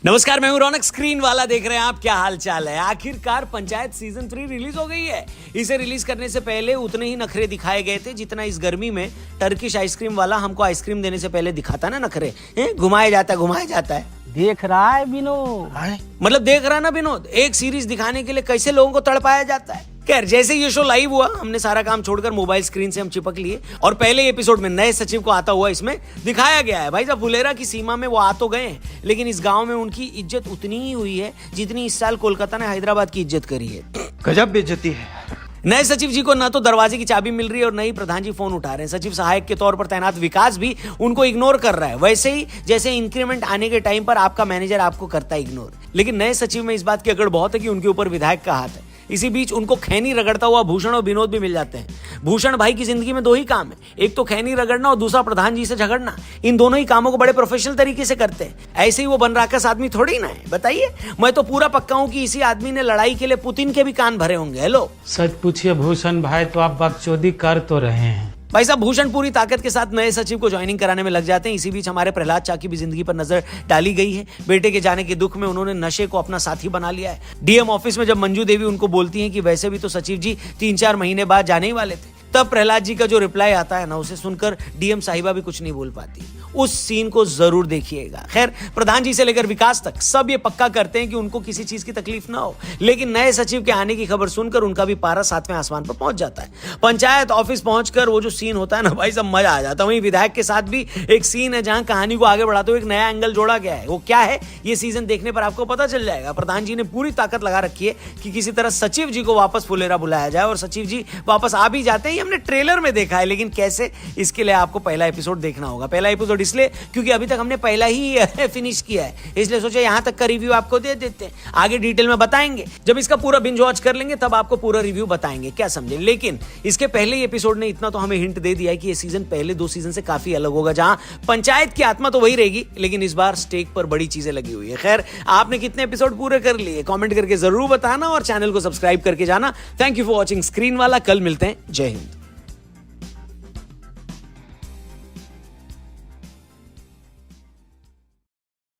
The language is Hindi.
नमस्कार, मैं हूं रौनक। स्क्रीन वाला देख रहे हैं आप। क्या हाल चाल है? आखिरकार पंचायत सीजन 3 रिलीज हो गई है। इसे रिलीज करने से पहले उतने ही नखरे दिखाए गए थे जितना इस गर्मी में टर्किश आइसक्रीम वाला हमको आइसक्रीम देने से पहले दिखाता ना नखरे। घुमाया जाता है। देख रहा है विनोद? मतलब देख रहा ना विनोद, एक सीरीज दिखाने के लिए कैसे लोगों को तड़पाया जाता है। खैर, जैसे ये शो लाइव हुआ, हमने सारा काम छोड़कर मोबाइल स्क्रीन से हम चिपक लिए और पहले एपिसोड में नए सचिव को आता हुआ इसमें दिखाया गया है। भाई साहब, फुलेरा की सीमा में वो आ तो गए हैं, लेकिन इस गांव में उनकी इज्जत उतनी ही हुई है जितनी इस साल कोलकाता ने हैदराबाद की इज्जत करी है। गजब बेइज्जती है। नए सचिव जी को ना तो दरवाजे की चाबी मिल रही है और न ही प्रधान जी फोन उठा रहे हैं। सचिव सहायक के तौर पर तैनात विकास भी उनको इग्नोर कर रहा है, वैसे ही जैसे इंक्रीमेंट आने के टाइम पर आपका मैनेजर आपको करता है इग्नोर। लेकिन नए सचिव में इस बात की अकड़ बहुत है कि उनके ऊपर विधायक का हाथ है। इसी बीच उनको खैनी रगड़ता हुआ भूषण और विनोद भी मिल जाते हैं। भूषण भाई की जिंदगी में दो ही काम है, एक तो खैनी रगड़ना और दूसरा प्रधान जी से झगड़ना। इन दोनों ही कामों को बड़े प्रोफेशनल तरीके से करते हैं। ऐसे ही वो बनराकस आदमी थोड़ी ना है, बताइए। मैं तो पूरा पक्का हूं कि इसी आदमी ने लड़ाई के लिए पुतिन के भी कान भरे होंगे। हेलो, सच पूछिए भूषण भाई, तो आप बकचोदी कर तो रहे हैं। भाई साहब, भूषण पूरी ताकत के साथ नए सचिव को ज्वाइनिंग कराने में लग जाते हैं। इसी बीच हमारे प्रहलाद चा की भी जिंदगी पर नजर डाली गई है। बेटे के जाने के दुख में उन्होंने नशे को अपना साथी बना लिया है। डीएम ऑफिस में जब मंजू देवी उनको बोलती हैं कि वैसे भी तो सचिव जी 3-4 महीने बाद जाने ही वाले थे, तब प्रहलाद जी का जो रिप्लाई आता है ना, उसे सुनकर डीएम साहिबा भी कुछ नहीं बोल पाती। उस सीन को जरूर देखिएगा। खैर, प्रधान जी से लेकर विकास तक सब ये पक्का करते हैं कि उनको किसी चीज की तकलीफ ना हो, लेकिन नए सचिव के आने की खबर सुनकर उनका भी पारा 7वें आसमान पर पहुंच जाता है। पंचायत ऑफिस पहुंचकर वो जो सीन होता है ना भाई, सब मजा आ जाता है। वहीं विधायक के साथ भी एक सीन है जहां कहानी को आगे बढ़ाते हुए एक नया एंगल जोड़ा गया है। वो क्या है, ये सीजन देखने पर आपको पता चल जाएगा। प्रधान जी ने पूरी ताकत लगा रखी है कि किसी तरह सचिव जी को वापस फुलेरा बुलाया जाए, और सचिव जी वापस आ भी जाते हैं। हमने ट्रेलर में देखा है, लेकिन कैसे, इसके लिए आपको पहला एपिसोड देखना होगा। पहला एपिसोड इसलिए क्योंकि अभी तक हमने पहला ही फिनिश किया है, इसलिए सोचा यहां तक का रिव्यू आपको दे देते हैं। आगे डिटेल में बताएंगे, जब इसका पूरा बिंज वॉच कर लेंगे तब आपको पूरा रिव्यू बताएंगे, क्या समझे। लेकिन इसके पहले एपिसोड ने इतना तो हमें हिंट दे दिया है कि ये सीजन पहले 2 सीजन से काफी अलग होगा, जहां पंचायत की आत्मा तो वही रहेगी, लेकिन इस बार स्टेक पर बड़ी चीजें लगी हुई है। खैर, आपने कितने एपिसोड पूरे कर लिए कमेंट करके जरूर बताना और चैनल को सब्सक्राइब करके जाना। Thank you for watching screen वाला। कल मिलते हैं। जय हिंद।